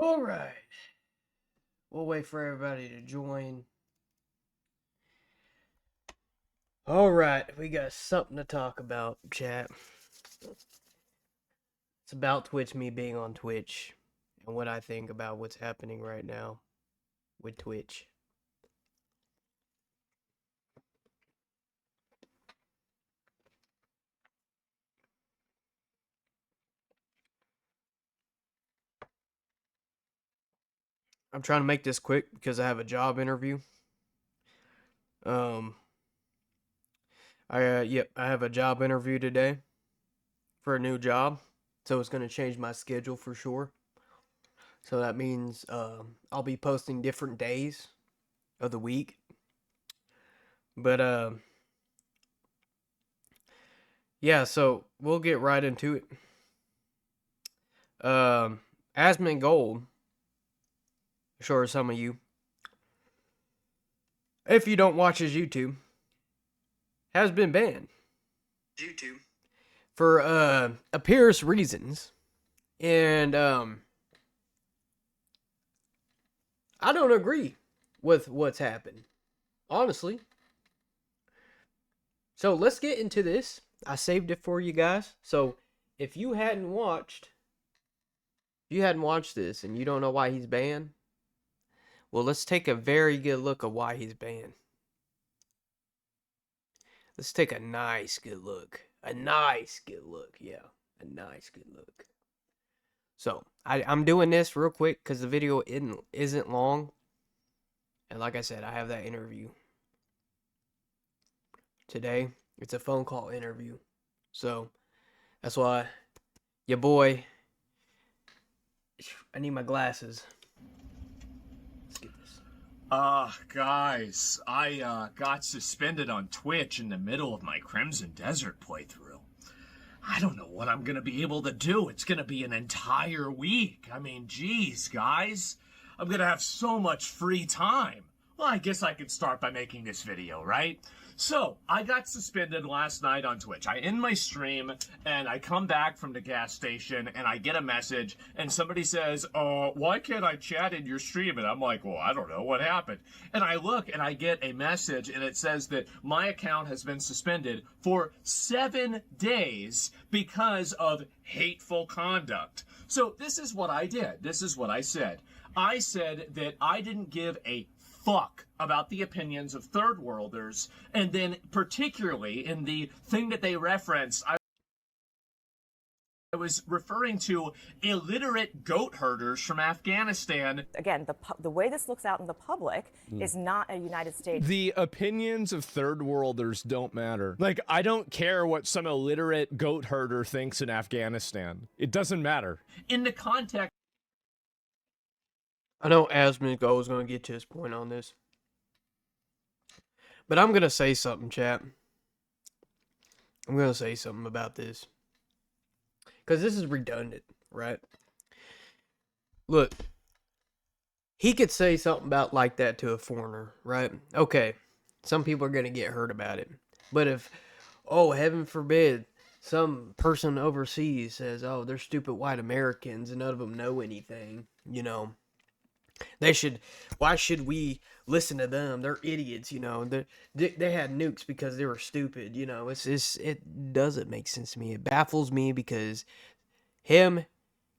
All right. We'll wait for everybody to join. All right, we got something to talk about, chat. It's about Twitch, me being on Twitch, and what I think about what's happening right now with Twitch. I'm trying to make this quick because I have a job interview. I have a job interview today for a new job, so it's going to change my schedule for sure. So that means I'll be posting different days of the week. But yeah, so we'll get right into it. AsmonGold, sure some of you, if you don't watch his YouTube, has been banned for appearance reasons. And I don't agree with what's happened, honestly. So let's get into this. I saved it for you guys. So if you hadn't watched this and you don't know why he's banned, well, let's take a very good look at why he's banned. Let's take a nice good look. A nice good look, yeah. A nice good look. So, I'm doing this real quick because the video isn't long. And like I said, I have that interview today. It's a phone call interview. So, that's why your boy, I need my glasses. Let's get this. Guys, I got suspended on Twitch in the middle of my Crimson Desert playthrough. I don't know what I'm gonna be able to do. It's gonna be an entire week. I mean, geez, guys. I'm gonna have so much free time. Well, I guess I could start by making this video, right? So, I got suspended last night on Twitch. I end my stream, and I come back from the gas station, and I get a message, and somebody says, why can't I chat in your stream? And I'm like, well, I don't know, what happened? And I look, and I get a message, and it says that my account has been suspended for 7 days because of hateful conduct. So, this is what I did. This is what I said. I said that I didn't give a fuck about the opinions of third worlders, and then particularly in the thing that they referenced, I was referring to illiterate goat herders from Afghanistan. Again, the way this looks out in the public is not a United States. The opinions of third worlders don't matter. Like, I don't care what some illiterate goat herder thinks in Afghanistan. It doesn't matter. In the context I know AsmonGold is going to get to his point on this. But I'm going to say something, chat. I'm going to say something about this. Because this is redundant, right? Look. He could say something about like that to a foreigner, right? Okay. Some people are going to get hurt about it. But if, oh, heaven forbid, some person overseas says, oh, they're stupid white Americans and none of them know anything, you know. Why should we listen to them? They're idiots, you know. They had nukes because they were stupid, you know. It doesn't make sense to me. It baffles me because him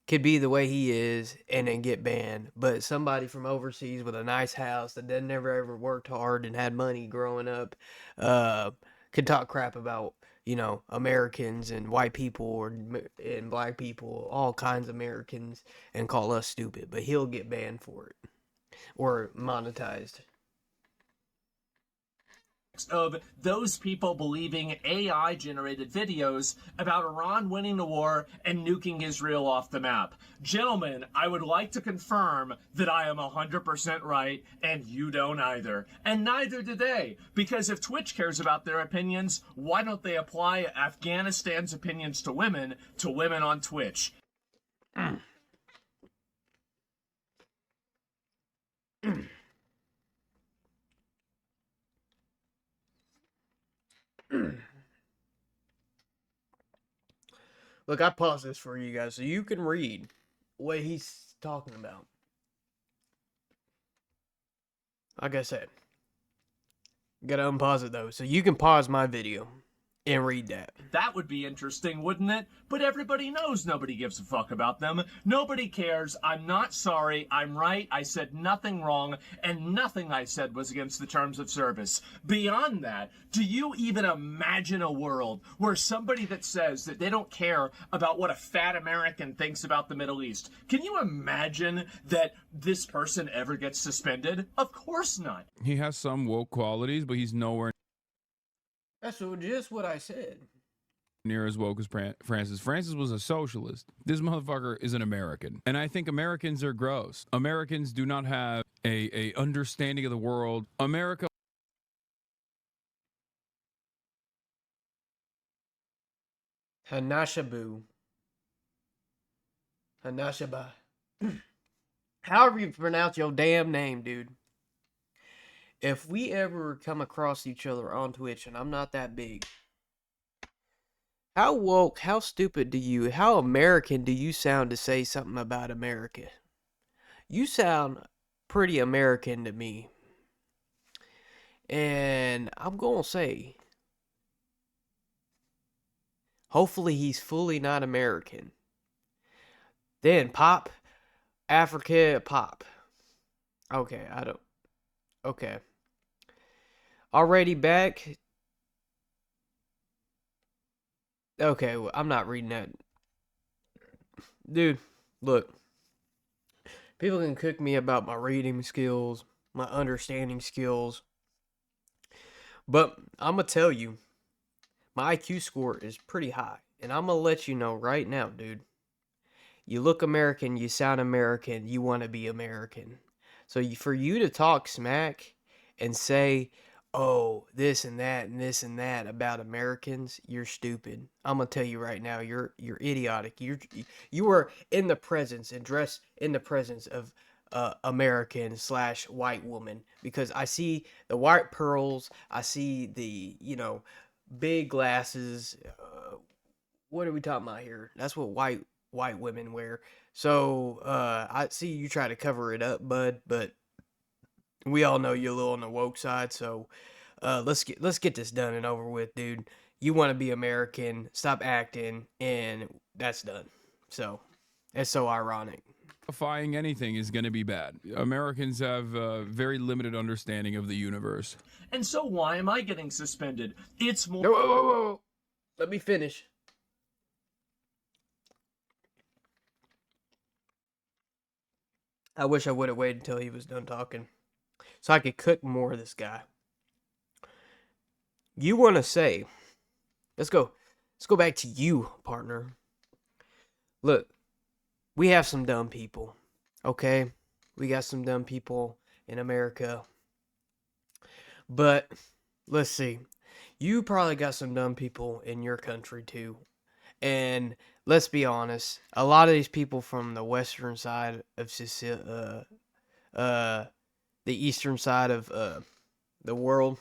could be the way he is and then get banned. But somebody from overseas with a nice house that then never ever worked hard and had money growing up, could talk crap about, you know, Americans and white people and black people, all kinds of Americans, and call us stupid. But he'll get banned for it or monetized. of those people believing AI generated videos about Iran winning the war and nuking Israel off the map. Gentlemen, I would like to confirm that I am 100% right and you don't either. And neither do they, because if Twitch cares about their opinions, why don't they apply Afghanistan's opinions to women on Twitch? Look, I paused this for you guys so you can read what he's talking about. Like I said, gotta unpause it though, so you can pause my video and read that. That would be interesting, wouldn't it? But everybody knows nobody gives a fuck about them. Nobody cares. I'm not sorry. I'm right. I said nothing wrong, and nothing I said was against the terms of service. Beyond that, do you even imagine a world where somebody that says that they don't care about what a fat American thinks about the Middle East, can you imagine that this person ever gets suspended? Of course not. He has some woke qualities, but he's nowhere That's just what I said. near as woke as Francis. Francis was a socialist. This motherfucker is an American. And I think Americans are gross. Americans do not have a understanding of the world. America Hanashabu. Hanashaba. However you pronounce your damn name, dude. If we ever come across each other on Twitch, and I'm not that big, how woke, how stupid do you, how American do you sound to say something about America? You sound pretty American to me. And I'm going to say, hopefully he's fully not American. Then pop, Africa, pop. Okay, I don't. Okay. Already back. Okay, well, I'm not reading that. Dude, look. People can cook me about my reading skills, my understanding skills. But I'm going to tell you, my IQ score is pretty high. And I'm going to let you know right now, dude. You look American, you sound American, you want to be American. So for you to talk smack and say, oh, this and that about Americans, you're stupid. I'm gonna tell you right now, you're idiotic. You are in the presence and dressed in the presence of American / white woman, because I see the white pearls, I see the big glasses. What are we talking about here? That's what white women wear. So I see you try to cover it up, bud, but we all know you're a little on the woke side, so let's get this done and over with, dude. You want to be American, stop acting, and that's done. So it's so ironic. justifying anything is going to be bad. Americans have a very limited understanding of the universe. And so why am I getting suspended? It's more... Whoa. Let me finish. I wish I would have waited until he was done talking, so I could cook more of this guy. You want to say, let's go back to you, partner. Look, we have some dumb people, okay? We got some dumb people in America. But, let's see. You probably got some dumb people in your country, too. And, let's be honest, a lot of these people from the western side of the eastern side of the world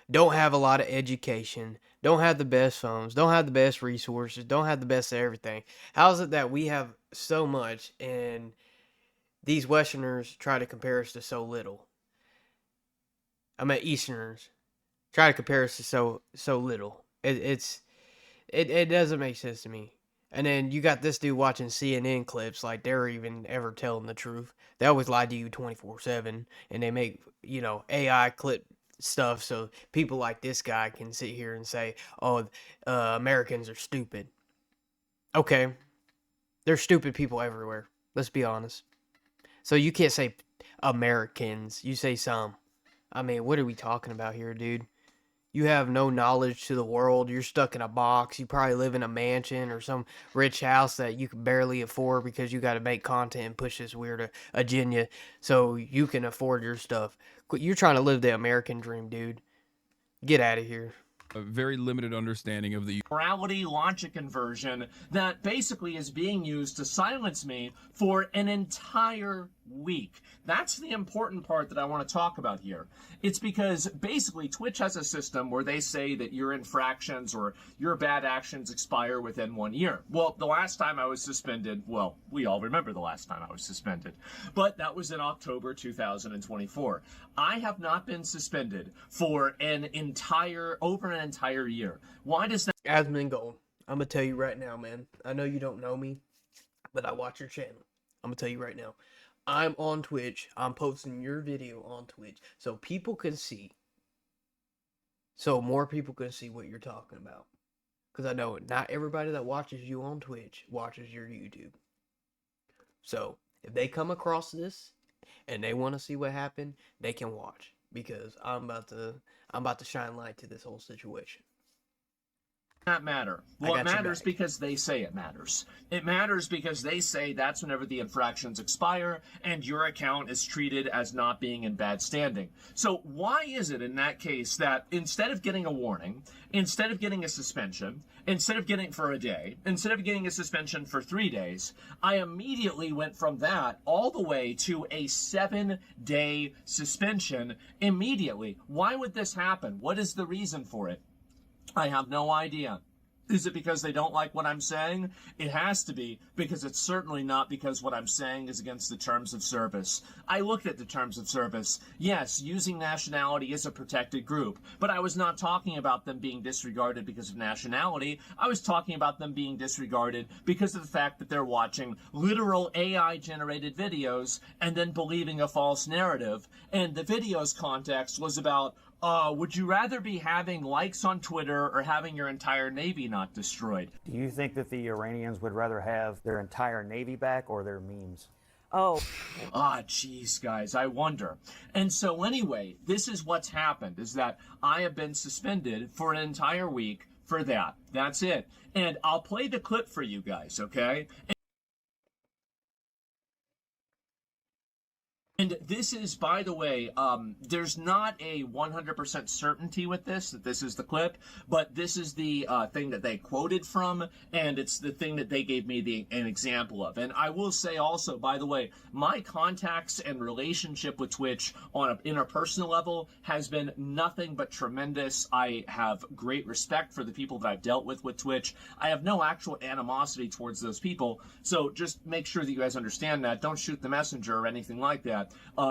don't have a lot of education, don't have the best phones, don't have the best resources, don't have the best of everything. How is it that we have so much and these Westerners try to compare us to so little? I mean, Easterners try to compare us to so little. It doesn't make sense to me. And then you got this dude watching CNN clips like they're even ever telling the truth. They always lie to you 24/7, and they make AI clip stuff so people like this guy can sit here and say, oh, Americans are stupid. Okay, there's stupid people everywhere, let's be honest. So you can't say Americans, you say some. I mean, what are we talking about here, dude? You have no knowledge to the world. You're stuck in a box. You probably live in a mansion or some rich house that you can barely afford because you got to make content and push this weird agenda so you can afford your stuff. You're trying to live the American dream, dude. Get out of here. A very limited understanding of the morality logic inversion that basically is being used to silence me for an entire week. That's the important part that I want to talk about here. It's because basically Twitch has a system where they say that your infractions or your bad actions expire within 1 year. Well, the last time I was suspended, well, we all remember the last time I was suspended, but that was in October 2024. I have not been suspended for over an entire year. Why does that? AsmonGold, I'm gonna tell you right now, man. I know you don't know me, but I watch your channel. I'm gonna tell you right now. I'm on Twitch. I'm posting your video on Twitch so people can see. So more people can see what you're talking about. Because I know not everybody that watches you on Twitch watches your YouTube. So if they come across this and they want to see what happened, they can watch. Because I'm about to shine light to this whole situation. That matter? Well, it matters because they say it matters. It matters because they say that's whenever the infractions expire and your account is treated as not being in bad standing. So why is it in that case that instead of getting a warning, instead of getting a suspension, instead of getting for a day, instead of getting a suspension for 3 days, I immediately went from that all the way to a 7-day suspension immediately? Why would this happen? What is the reason for it? I have no idea. Is it because they don't like what I'm saying? It has to be, because it's certainly not because what I'm saying is against the terms of service. I looked at the terms of service. Yes, using nationality is a protected group, but I was not talking about them being disregarded because of nationality. I was talking about them being disregarded because of the fact that they're watching literal AI-generated videos and then believing a false narrative. And the video's context was about, would you rather be having likes on Twitter or having your entire Navy not destroyed? Do you think that the Iranians would rather have their entire Navy back or their memes? Oh. Geez, guys, I wonder. And so anyway, this is what's happened, is that I have been suspended for an entire week for that. That's it. And I'll play the clip for you guys, okay? And this is, by the way, there's not a 100% certainty with this, that this is the clip, but this is the thing that they quoted from, and it's the thing that they gave me an example of. And I will say also, by the way, my contacts and relationship with Twitch on an interpersonal level has been nothing but tremendous. I have great respect for the people that I've dealt with Twitch. I have no actual animosity towards those people, so just make sure that you guys understand that. Don't shoot the messenger or anything like that.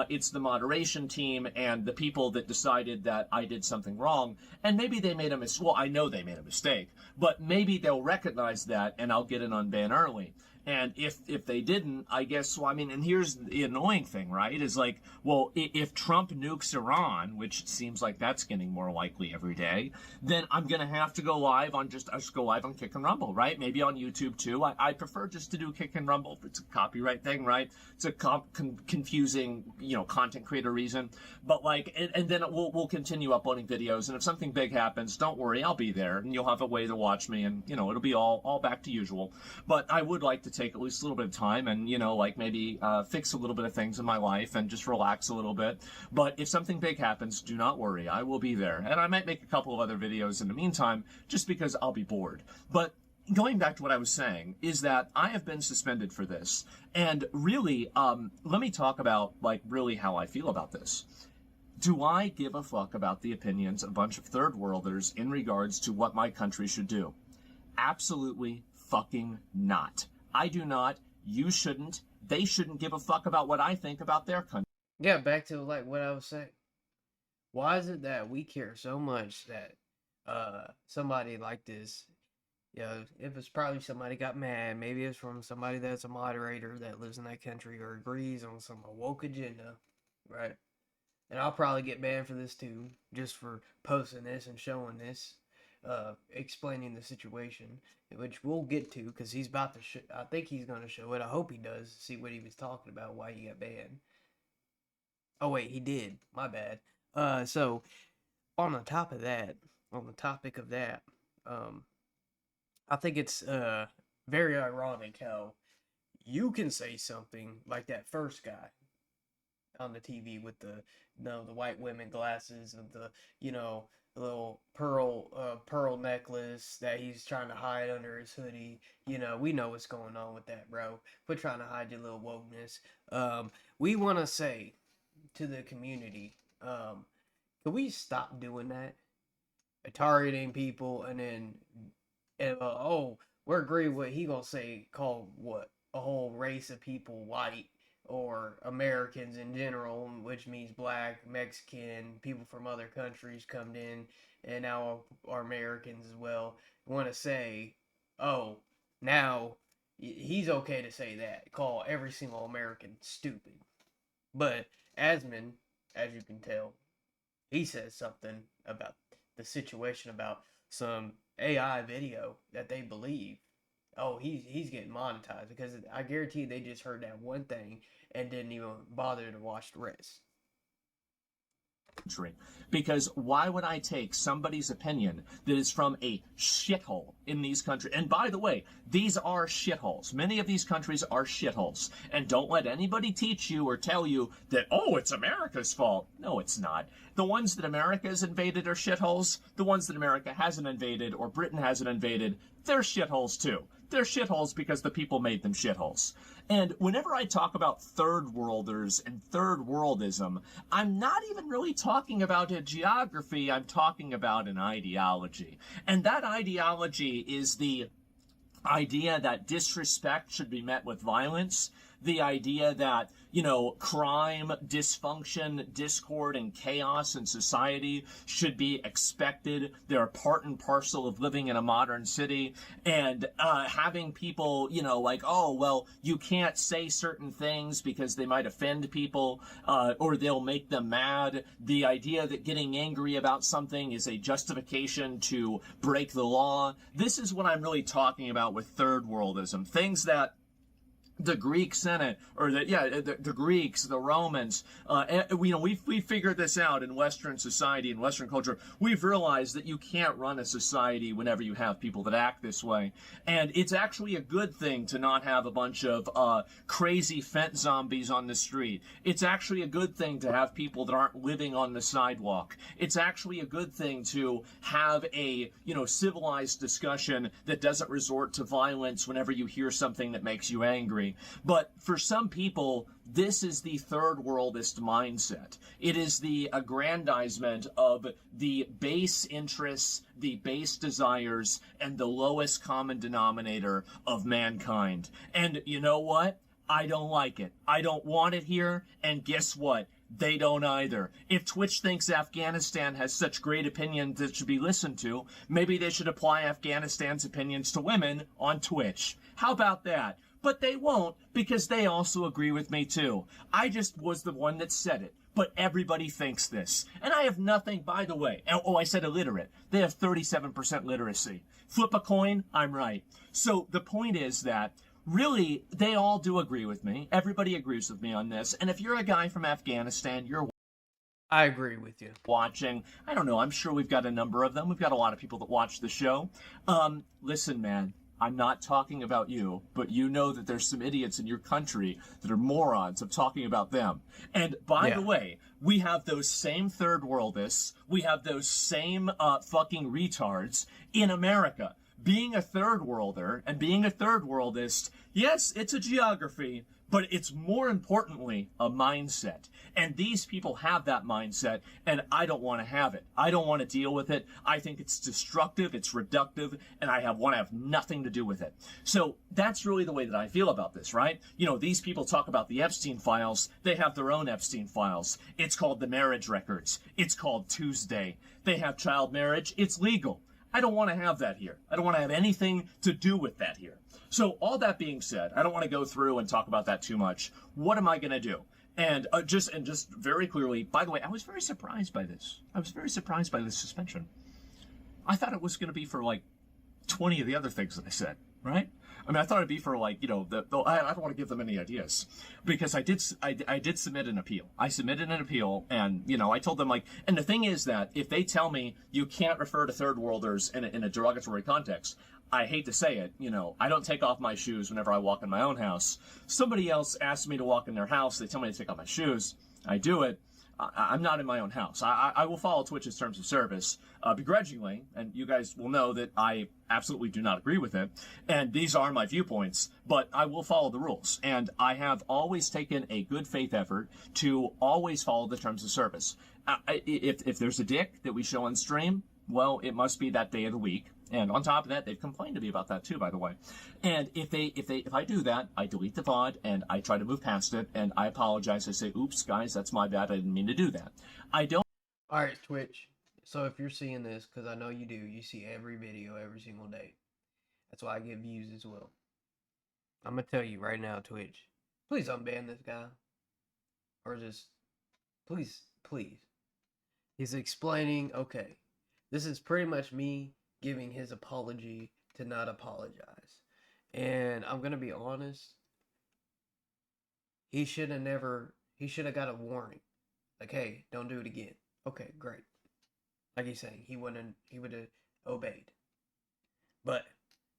It's the moderation team and the people that decided that I did something wrong, and maybe they made a mistake. Well, I know they made a mistake, but maybe they'll recognize that and I'll get an unban early. And if they didn't, I guess, well, I mean, and here's the annoying thing, right, is like, well, if Trump nukes Iran, which seems like that's getting more likely every day, then I'm going to have to go live on Kick and Rumble, right? Maybe on YouTube too. I prefer just to do Kick and Rumble. It's a copyright thing, right? It's a confusing, content creator reason. But like, and then we'll continue uploading videos. And if something big happens, don't worry, I'll be there and you'll have a way to watch me and, it'll be all back to usual. But I would like to take at least a little bit of time and, like maybe fix a little bit of things in my life and just relax a little bit. But if something big happens, do not worry. I will be there. And I might make a couple of other videos in the meantime, just because I'll be bored. But going back to what I was saying is that I have been suspended for this. And really, let me talk about really how I feel about this. Do I give a fuck about the opinions of a bunch of third worlders in regards to what my country should do? Absolutely fucking not. I do not. You shouldn't. They shouldn't give a fuck about what I think about their country. Yeah, back to what I was saying. Why is it that we care so much that somebody like this, if it's probably somebody got mad, maybe it's from somebody that's a moderator that lives in that country or agrees on some woke agenda, right? And I'll probably get banned for this too, just for posting this and showing this. Explaining the situation, which we'll get to, because he's about to I think he's going to show it. I hope he does, see what he was talking about, why he got banned. Oh wait, he did, my bad. So on the topic of that, I think it's very ironic how you can say something like that first guy on the TV with the white women glasses and the little pearl necklace that he's trying to hide under his hoodie. You know, we know what's going on with that, bro. Quit trying to hide your little wokeness. We want to say to the community, can we stop doing that? Targeting people and then, oh, we're agree what he gonna say, call what a whole race of people white or Americans in general, which means black, Mexican, people from other countries come in, and now are Americans as well. Want to say, oh, now he's okay to say that, call every single American stupid. But Asmon, as you can tell, he says something about the situation about some AI video that they believe. Oh, he's getting monetized because I guarantee they just heard that one thing and didn't even bother to watch the rest. Because why would I take somebody's opinion that is from a shithole in these countries? And by the way, these are shitholes. Many of these countries are shitholes. And don't let anybody teach you or tell you that, oh, it's America's fault. No, it's not. The ones that America has invaded are shitholes. The ones that America hasn't invaded or Britain hasn't invaded, they're shitholes too. They're shitholes because the people made them shitholes. And whenever I talk about third worlders and third worldism, I'm not even really talking about a geography, I'm talking about an ideology. And that ideology is the idea that disrespect should be met with violence, the idea that, you know, crime, dysfunction, discord, and chaos in society should be expected. They're part and parcel of living in a modern city. And having people, you know, like, oh, well, you can't say certain things because they might offend people or they'll make them mad. The idea that getting angry about something is a justification to break the law. This is what I'm really talking about with third worldism. Things that the Greek Senate, or the Greeks, the Romans, we figured this out in Western society, in Western culture. We've realized that you can't run a society whenever you have people that act this way. And it's actually a good thing to not have a bunch of crazy fent zombies on the street. It's actually a good thing to have people that aren't living on the sidewalk. It's actually a good thing to have a, civilized discussion that doesn't resort to violence whenever you hear something that makes you angry. But for some people, this is the third worldist mindset. It is the aggrandizement of the base interests, the base desires, and the lowest common denominator of mankind. And you know what? I don't like it. I don't want it here. And guess what? They don't either. If Twitch thinks Afghanistan has such great opinions that should be listened to, maybe they should apply Afghanistan's opinions to women on Twitch. How about that? But they won't, because they also agree with me too. I just was the one that said it. But everybody thinks this. And I have nothing, by the way. Oh, I said illiterate. They have 37% literacy. Flip a coin, I'm right. So the point is that really, they all do agree with me. Everybody agrees with me on this. And if you're a guy from Afghanistan, I agree with you. Watching, I don't know, I'm sure we've got a number of them. We've got a lot of people that watch the show. Listen, man, I'm not talking about you, but you know that there's some idiots in your country that are morons of talking about them. And by the way, we have those same third worldists. We have those same fucking retards in America. Being a third worlder and being a third worldist, yes, it's a geography, but it's more importantly a mindset. And these people have that mindset, and I don't want to have it. I don't want to deal with it. I think it's destructive, it's reductive, and I want to have nothing to do with it. So that's really the way that I feel about this, right? These people talk about the Epstein files. They have their own Epstein files. It's called the marriage records. It's called Tuesday. They have child marriage. It's legal. I don't want to have that here. I don't want to have anything to do with that here. So all that being said, I don't want to go through and talk about that too much. What am I going to do? And just very clearly, by the way, I was very surprised by this. I was very surprised by this suspension. I thought it was going to be for like 20 of the other things that I said, right? I mean, I thought it'd be for like, I don't want to give them any ideas, because I did submit an appeal. I submitted an appeal, and, I told them, like, and the thing is that if they tell me you can't refer to third worlders in a derogatory context, I hate to say it, I don't take off my shoes whenever I walk in my own house. Somebody else asks me to walk in their house. They tell me to take off my shoes. I do it. I'm not in my own house. I will follow Twitch's terms of service begrudgingly, and you guys will know that I absolutely do not agree with it. And these are my viewpoints, but I will follow the rules. And I have always taken a good faith effort to always follow the terms of service. If there's a dick that we show on stream, well, it must be that day of the week. And on top of that, they've complained to me about that too, by the way. And if I do that, I delete the VOD and I try to move past it and I apologize. I say, oops, guys, that's my bad. I didn't mean to do that. I don't. All right, Twitch. So if you're seeing this, because I know you do, you see every video every single day. That's why I get views as well. I'm going to tell you right now, Twitch, please unban this guy. Or just, please. He's explaining, okay, this is pretty much me giving his apology to not apologize. And I'm going to be honest, he should have got a warning. Like, hey, don't do it again. Okay, great. Like he's saying, he would have obeyed. But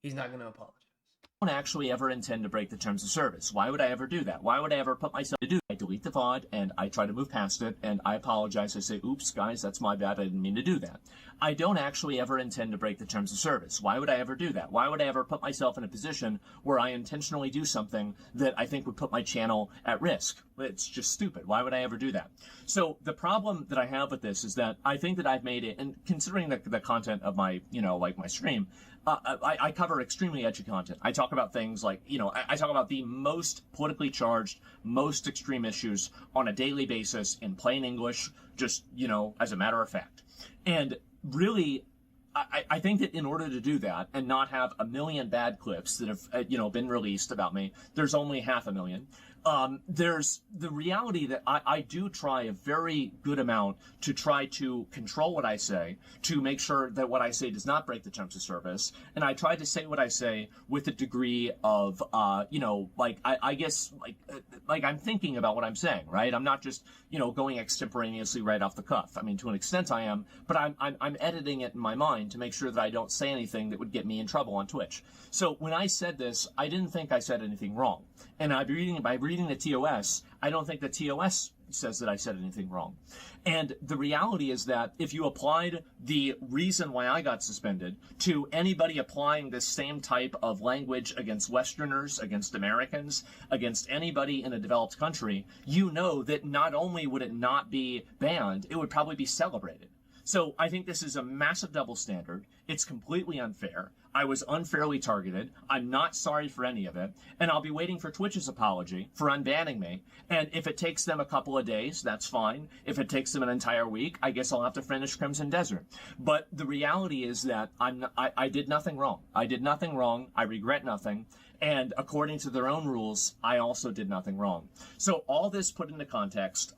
he's not going to apologize. I don't actually ever intend to break the terms of service. Why would I ever do that? Why would I ever put myself to do that? I delete the VOD and I try to move past it and I apologize. I say, oops, guys, that's my bad. I didn't mean to do that. I don't actually ever intend to break the terms of service. Why would I ever do that? Why would I ever put myself in a position where I intentionally do something that I think would put my channel at risk? It's just stupid. Why would I ever do that? So the problem that I have with this is that I think that I've made it, and considering the content of my, like my stream, I cover extremely edgy content. I talk about things like, I talk about the most politically charged, most extreme issues on a daily basis in plain English, just, as a matter of fact. And really, I think that in order to do that and not have a million bad clips that have, been released about me, there's only 500,000. There's the reality that I do try a very good amount to try to control what I say, to make sure that what I say does not break the terms of service. And I try to say what I say with a degree of, I guess, I'm thinking about what I'm saying, right? I'm not just, going extemporaneously right off the cuff. I mean, to an extent I am, but I'm editing it in my mind to make sure that I don't say anything that would get me in trouble on Twitch. So when I said this, I didn't think I said anything wrong. And by reading the TOS, I don't think the TOS says that I said anything wrong. And the reality is that if you applied the reason why I got suspended to anybody applying this same type of language against Westerners, against Americans, against anybody in a developed country, you know that not only would it not be banned, it would probably be celebrated. So I think this is a massive double standard. It's completely unfair. I was unfairly targeted. I'm not sorry for any of it. And I'll be waiting for Twitch's apology for unbanning me. And if it takes them a couple of days, that's fine. If it takes them an entire week, I guess I'll have to finish Crimson Desert. But the reality is that I did nothing wrong. I did nothing wrong. I regret nothing. And according to their own rules, I also did nothing wrong. So all this put into context,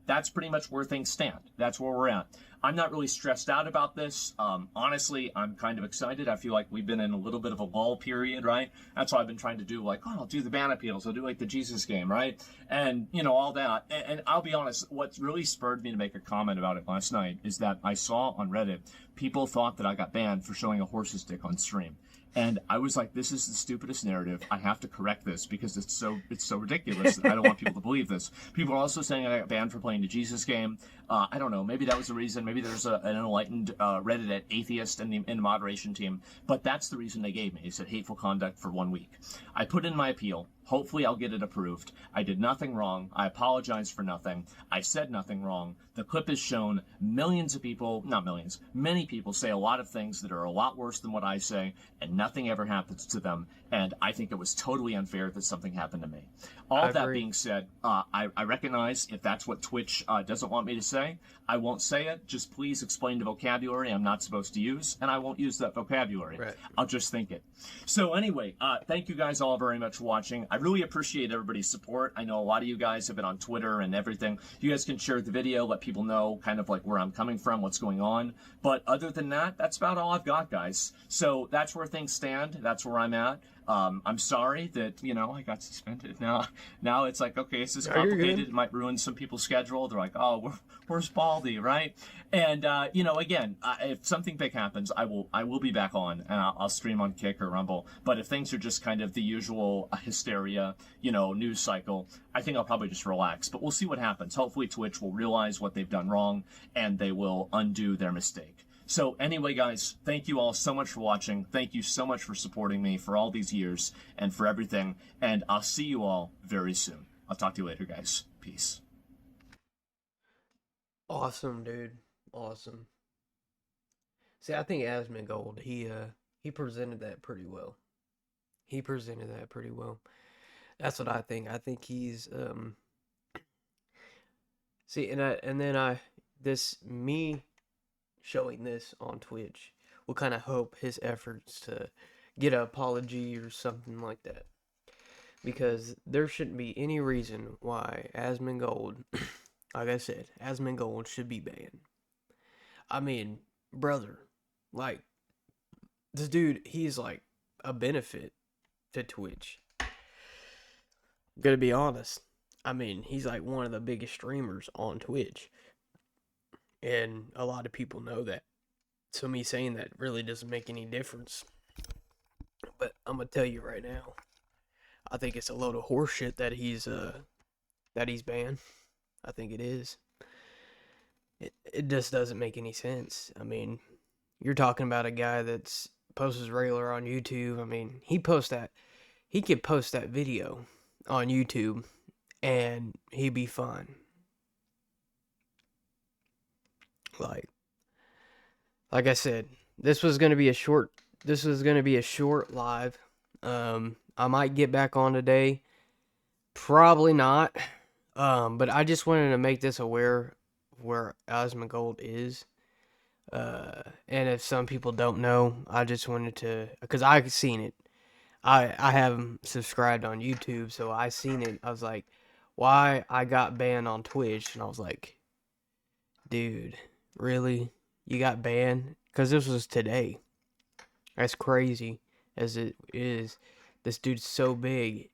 that's pretty much where things stand. That's where we're at. I'm not really stressed out about this. Honestly, I'm kind of excited. I feel like we've been in a little bit of a lull period, right? That's why I've been trying to do, I'll do the ban appeals. I'll do, the Jesus game, right? And, all that. And I'll be honest, what really spurred me to make a comment about it last night is that I saw on Reddit, people thought that I got banned for showing a horse's dick on stream. And I was like, this is the stupidest narrative. I have to correct this because it's so ridiculous that I don't want people to believe this. People are also saying I got banned for playing the Jesus game. I don't know. Maybe that was the reason. Maybe there's an enlightened Reddit atheist in the moderation team. But that's the reason they gave me. They said hateful conduct for 1 week. I put in my appeal. Hopefully I'll get it approved. I did nothing wrong. I apologize for nothing. I said nothing wrong. The clip has shown millions of people, not millions, many people say a lot of things that are a lot worse than what I say, and nothing ever happens to them. And I think it was totally unfair that something happened to me. All that being said, I recognize if that's what Twitch doesn't want me to say, I won't say it. Just please explain the vocabulary I'm not supposed to use, and I won't use that vocabulary. Right. I'll just think it. So anyway, thank you guys all very much for watching. I really appreciate everybody's support. I know a lot of you guys have been on Twitter and everything. You guys can share the video, let people know kind of like where I'm coming from, what's going on. But other than that, that's about all I've got, guys. So that's where things stand. That's where I'm at. I'm sorry that, I got suspended. Now it's like, okay, this is No, you're complicated. good. It might ruin some people's schedule. They're like, oh, where's Baldy, right? And, again, if something big happens, I will be back on, and I'll stream on Kick or Rumble. But if things are just kind of the usual hysteria, news cycle, I think I'll probably just relax. But we'll see what happens. Hopefully Twitch will realize what they've done wrong, and they will undo their mistake. So anyway, guys, thank you all so much for watching. Thank you so much for supporting me for all these years and for everything. And I'll see you all very soon. I'll talk to you later, guys. Peace. Awesome, dude. Awesome. See, I think AsmonGold, he presented that pretty well. He presented that pretty well. That's what I think. I think he's see, this me showing this on Twitch will kind of help his efforts to get an apology or something like that. Because there shouldn't be any reason why AsmonGold, like I said, AsmonGold should be banned. I mean, brother, like, this dude, he's like a benefit to Twitch. Gonna be honest. I mean, he's like one of the biggest streamers on Twitch. And a lot of people know that. So me saying that really doesn't make any difference. But I'm gonna tell you right now, I think it's a load of horseshit that he's banned. I think it is. It just doesn't make any sense. I mean, you're talking about a guy that's posts regular on YouTube. I mean, he could post that video on YouTube and he'd be fine. Like I said, this was gonna be a short live. I might get back on today. Probably not. But I just wanted to make this aware of where AsmonGold is. And if some people don't know, I just wanted to, because I've seen it. I have him subscribed on YouTube, so I seen it. I was like, why I got banned on Twitch? And I was like, dude, really? You got banned? Because this was today. As crazy as it is, this dude's so big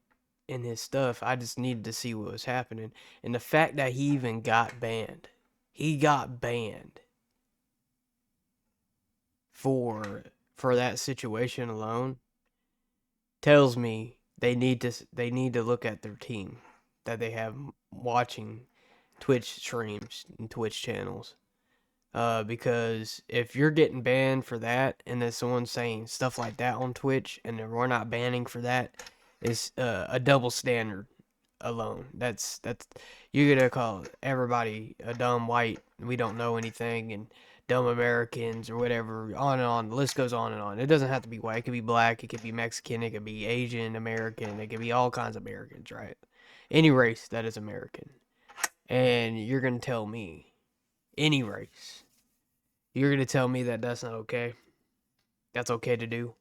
in his stuff. I just needed to see what was happening. And the fact that he even got banned. He got banned for that situation alone tells me they need to look at their team that they have watching Twitch streams and Twitch channels. Because if you're getting banned for that, and then someone's saying stuff like that on Twitch, and then we're not banning for that, is a double standard alone. That's you're gonna call everybody a dumb white, we don't know anything, and dumb Americans or whatever. On and on. The list goes on and on. It doesn't have to be white. It could be black. It could be Mexican. It could be Asian American. It could be all kinds of Americans, right? Any race that is American. And you're gonna tell me, any race, you're gonna tell me that that's not okay? That's okay to do?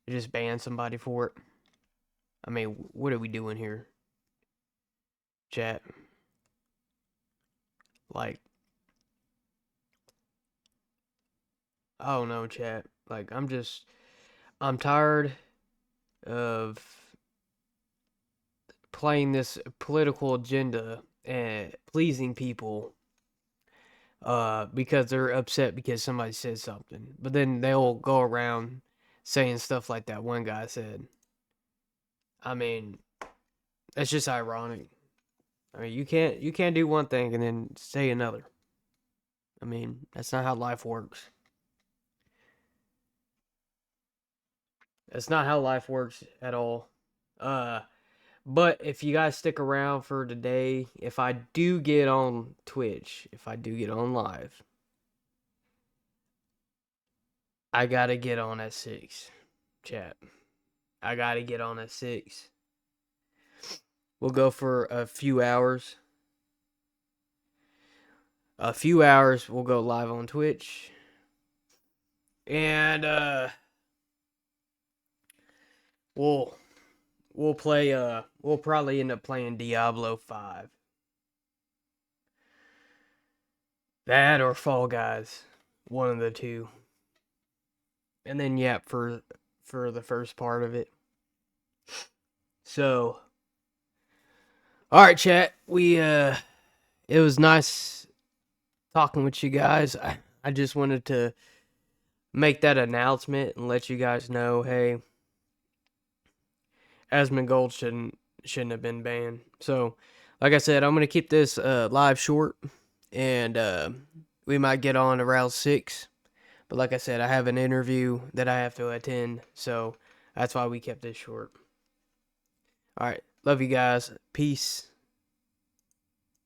You just ban somebody for it? I mean, what are we doing here? Chat. Like, I don't know, chat. Like, I'm tired of playing this political agenda and pleasing people because they're upset because somebody said something. But then they'll go around saying stuff like that one guy said. I mean, that's just ironic. I mean, you can't do one thing and then say another. I mean, that's not how life works. That's not how life works at all. But if you guys stick around for today, if I do get on Twitch, if I do get on live, I gotta get on at 6, chat. I gotta get on at 6. We'll go for a few hours. We'll go live on Twitch. And we'll play we'll probably end up playing Diablo 5. That or Fall Guys. One of the two. And then yeah, for the first part of it, So, all right, chat. It was nice talking with you guys. I just wanted to make that announcement and let you guys know, hey, AsmonGold shouldn't have been banned. So, like I said, I'm gonna keep this live short, and we might get on around 6. But like I said, I have an interview that I have to attend, so that's why we kept this short. All right, love you guys. Peace.